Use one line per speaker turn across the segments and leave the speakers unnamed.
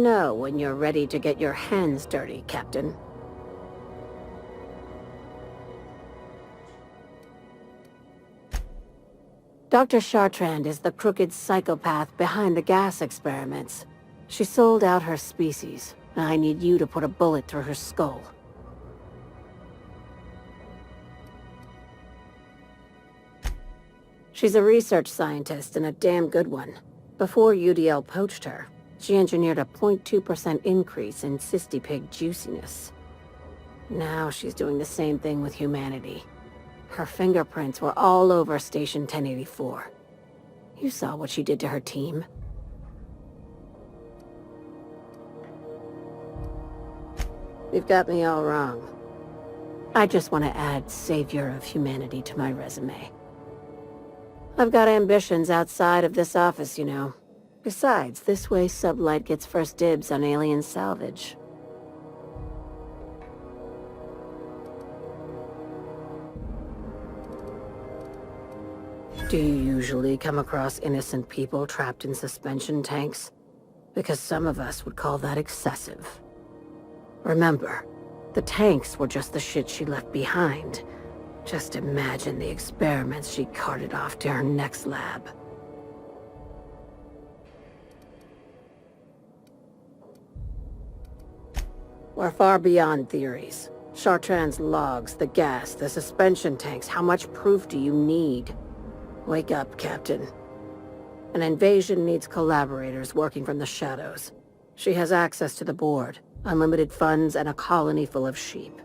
know when you're ready to get your hands dirty, Captain. Dr. Chartrand is the crooked psychopath behind the gas experiments. She sold out her species. I need you to put a bullet through her skull. She's a research scientist and a damn good one. Before UDL poached her, she engineered a 0.2% increase in cystipig juiciness. Now she's doing the same thing with humanity. Her fingerprints were all over Station 1084. You saw what she did to her team. You've got me all wrong. I just want to add Savior of Humanity to my resume. I've got ambitions outside of this office, you know. Besides, this way Sublight gets first dibs on alien salvage. Do you usually come across innocent people trapped in suspension tanks? Because some of us would call that excessive. Remember, the tanks were just the shit she left behind. Just imagine the experiments she carted off to her next lab. We're far beyond theories. Chartrand's logs, the gas, the suspension tanks, how much proof do you need? Wake up, Captain. An invasion needs collaborators working from the shadows. She has access to the board, unlimited funds, and a colony full of sheep.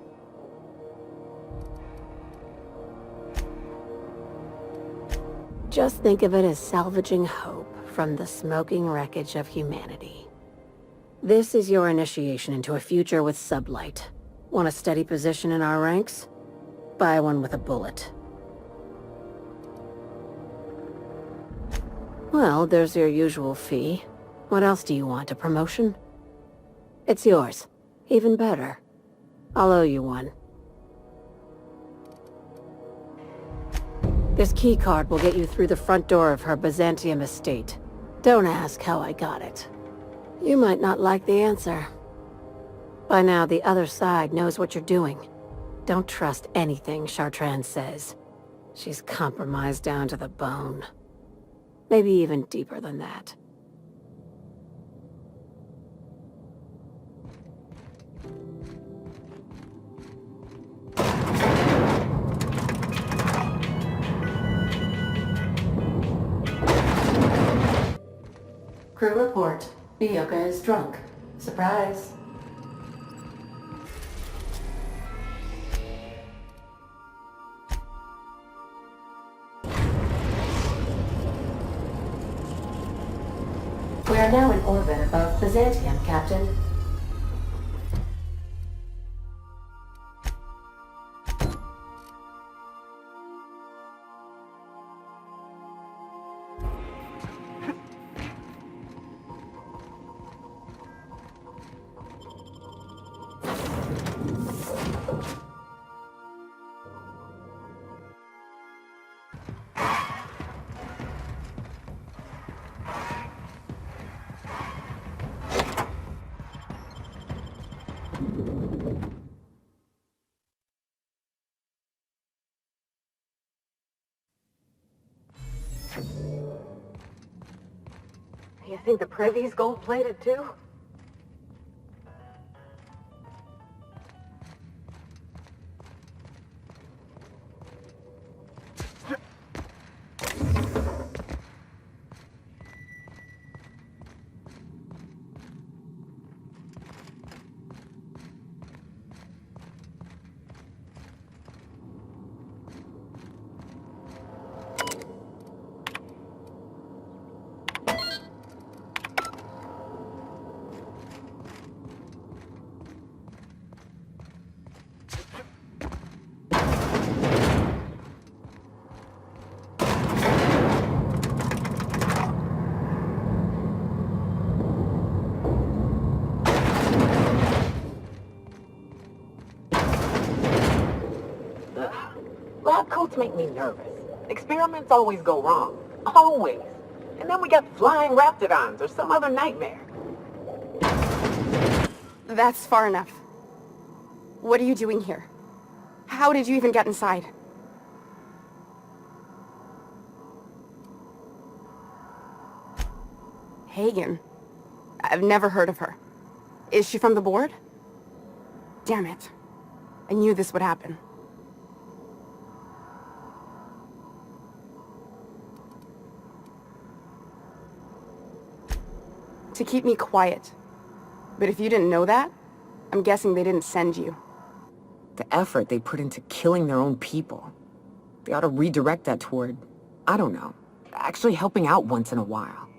Just think of it as salvaging hope from the smoking wreckage of humanity. This is your initiation into a future with Sublight. Want a steady position in our ranks? Buy one with a bullet. Well, there's your usual fee. What else do you want, a promotion? It's yours. Even better. I'll owe you one. This keycard will get you through the front door of her Byzantium estate. Don't ask how I got it. You might not like the answer. By now, the other side knows what you're doing. Don't trust anything Chartrand says. She's compromised down to the bone. Maybe even deeper than that. Crew report. Mioka is drunk. Surprise. We are now in orbit above Byzantium, Captain. You think the Prevy's gold-plated too?
Lab coats make me nervous. Experiments always go wrong. Always. And then we get flying raptidons or some other nightmare.
That's far enough. What are you doing here? How did you even get inside? Hagen? I've never heard of her. Is she from the board? Damn it. I knew this would happen. To keep me quiet. But if you didn't know that, I'm guessing they didn't send you.
The effort they put into killing their own people. They ought to redirect that toward, I don't know, actually helping out once in a while.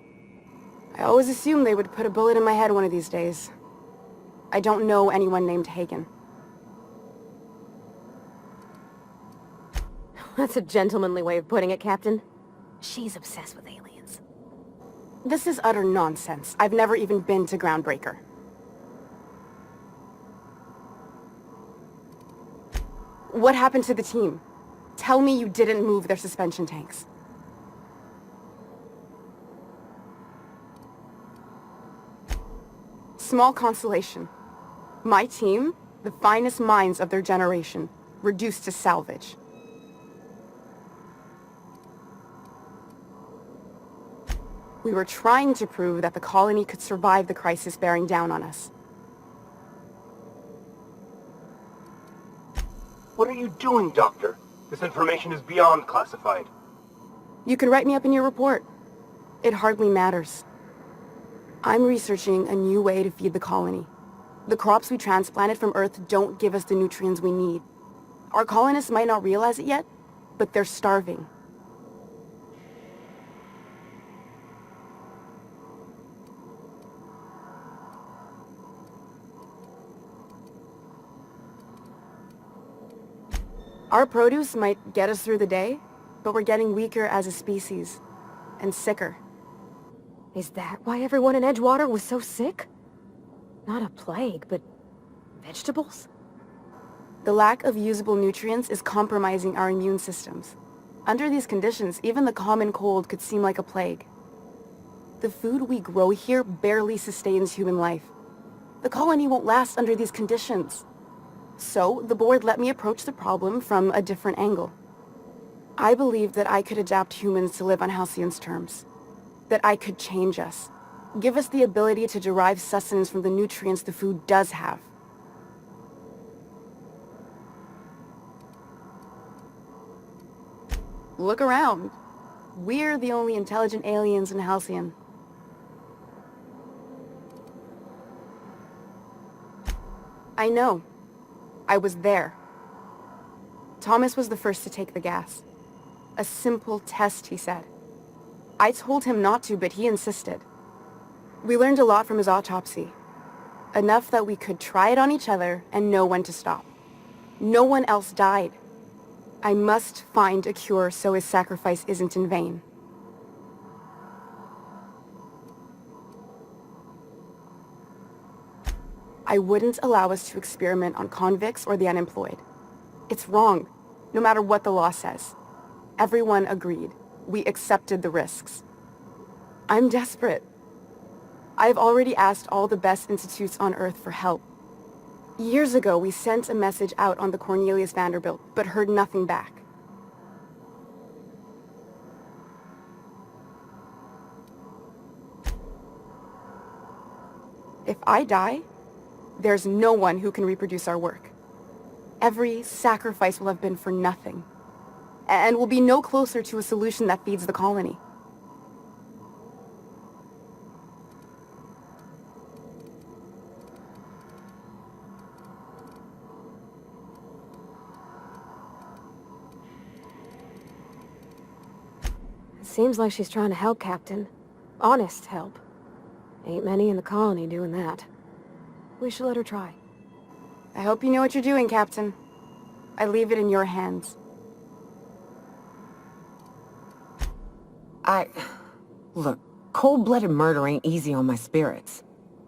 I always assumed they would put a bullet in my head one of these days. I don't know anyone named Hagen.
That's a gentlemanly way of putting it, Captain. She's obsessed with aliens.
This is utter nonsense. I've never even been to Groundbreaker. What happened to the team? Tell me you didn't move their suspension tanks. Small consolation. My team, the finest minds of their generation, reduced to salvage. We were trying to prove that the colony could survive the crisis bearing down on us.
What are you doing, Doctor? This information is beyond classified.
You can write me up in your report. It hardly matters. I'm researching a new way to feed the colony. The crops we transplanted from Earth don't give us the nutrients we need. Our colonists might not realize it yet, but they're starving. Our produce might get us through the day, but we're getting weaker as a species, and sicker.
Is that why everyone in Edgewater was so sick? Not a plague, but vegetables?
The lack of usable nutrients is compromising our immune systems. Under these conditions, even the common cold could seem like a plague. The food we grow here barely sustains human life. The colony won't last under these conditions. So, the board let me approach the problem from a different angle. I believed that I could adapt humans to live on Halcyon's terms. That I could change us. Give us the ability to derive sustenance from the nutrients the food does have. Look around. We're the only intelligent aliens in Halcyon. I know. I was there. Thomas was the first to take the gas. A simple test, he said. I told him not to, but he insisted. We learned a lot from his autopsy. Enough that we could try it on each other and know when to stop. No one else died. I must find a cure so his sacrifice isn't in vain. I wouldn't allow us to experiment on convicts or the unemployed. It's wrong, no matter what the law says. Everyone agreed. We accepted the risks. I'm desperate. I've already asked all the best institutes on Earth for help. Years ago, we sent a message out on the Cornelius Vanderbilt, but heard nothing back. If I die, there's no one who can reproduce our work. Every sacrifice will have been for nothing, and we'll be no closer to a solution that feeds the colony.
It seems like she's trying to help, Captain. Honest help. Ain't many in the colony doing that. We should let her try.
I hope you know what you're doing, Captain. I leave it in your hands.
Look, cold-blooded murder ain't easy on my spirits.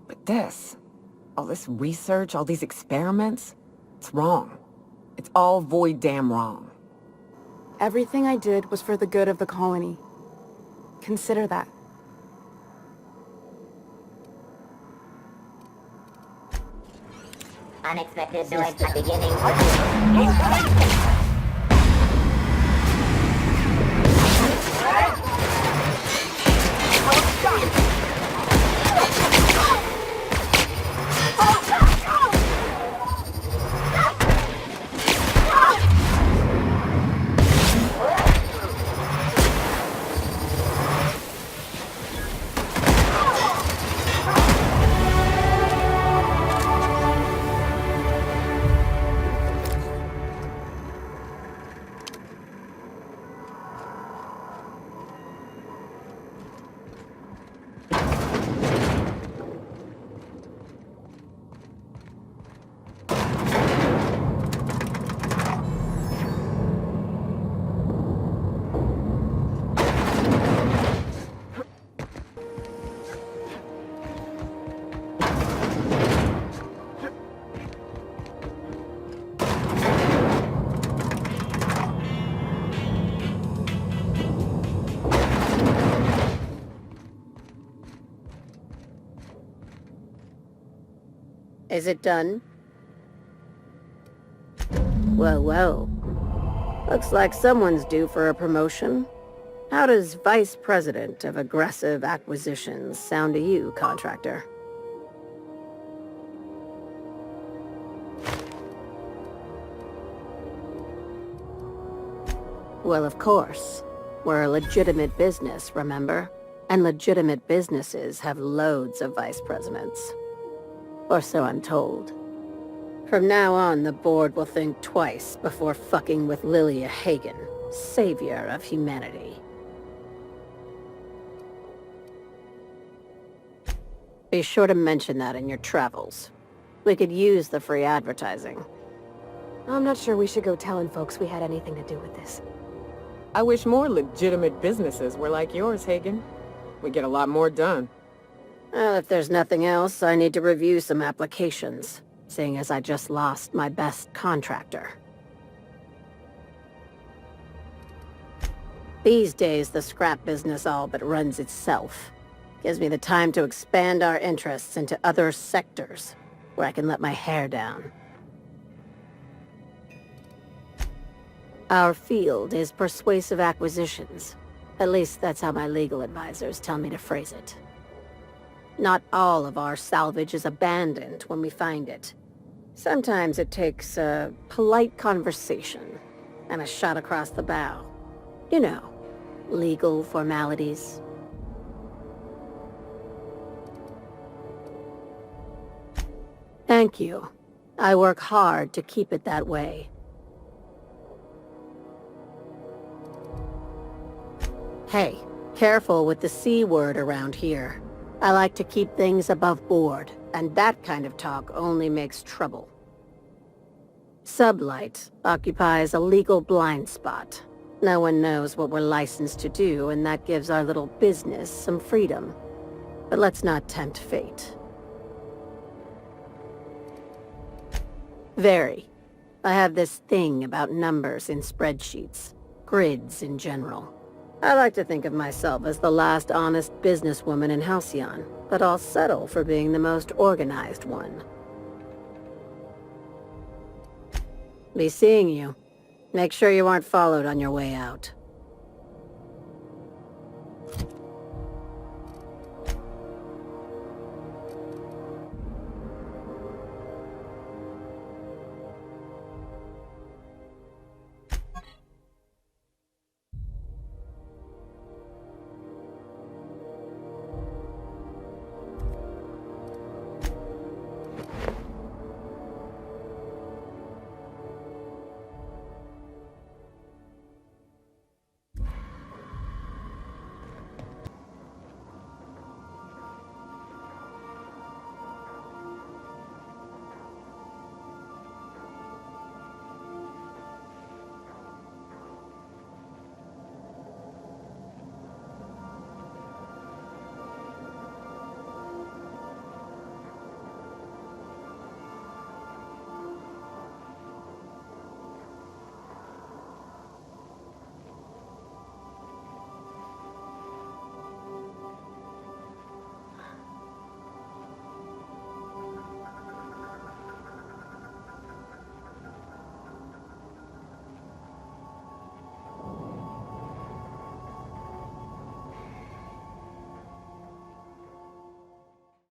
But this, all this research, all these experiments, it's wrong. It's all void damn wrong.
Everything I did was for the good of the colony. Consider that.
Unexpected noise at beginning.
Is it done? Whoa, whoa. Looks like someone's due for a promotion. How does Vice President of Aggressive Acquisitions sound to you, contractor? Well, of course. We're a legitimate business, remember? And legitimate businesses have loads of vice presidents. Or so I'm told. From now on, the board will think twice before fucking with Lilya Hagen, savior of humanity. Be sure to mention that in your travels. We could use the free advertising.
I'm not sure we should go telling folks we had anything to do with this.
I wish more legitimate businesses were like yours, Hagen. We get a lot more done.
Well, if there's nothing else, I need to review some applications, seeing as I just lost my best contractor. These days, the scrap business all but runs itself. Gives me the time to expand our interests into other sectors, where I can let my hair down. Our field is persuasive acquisitions. At least that's how my legal advisors tell me to phrase it. Not all of our salvage is abandoned when we find it. Sometimes it takes a polite conversation and a shot across the bow. You know, legal formalities. Thank you. I work hard to keep it that way. Hey, careful with the C word around here. I like to keep things above board, and that kind of talk only makes trouble. Sublight occupies a legal blind spot. No one knows what we're licensed to do, and that gives our little business some freedom. But let's not tempt fate. Very. I have this thing about numbers in spreadsheets, grids in general. I like to think of myself as the last honest businesswoman in Halcyon, but I'll settle for being the most organized one. Be seeing you. Make sure you aren't followed on your way out.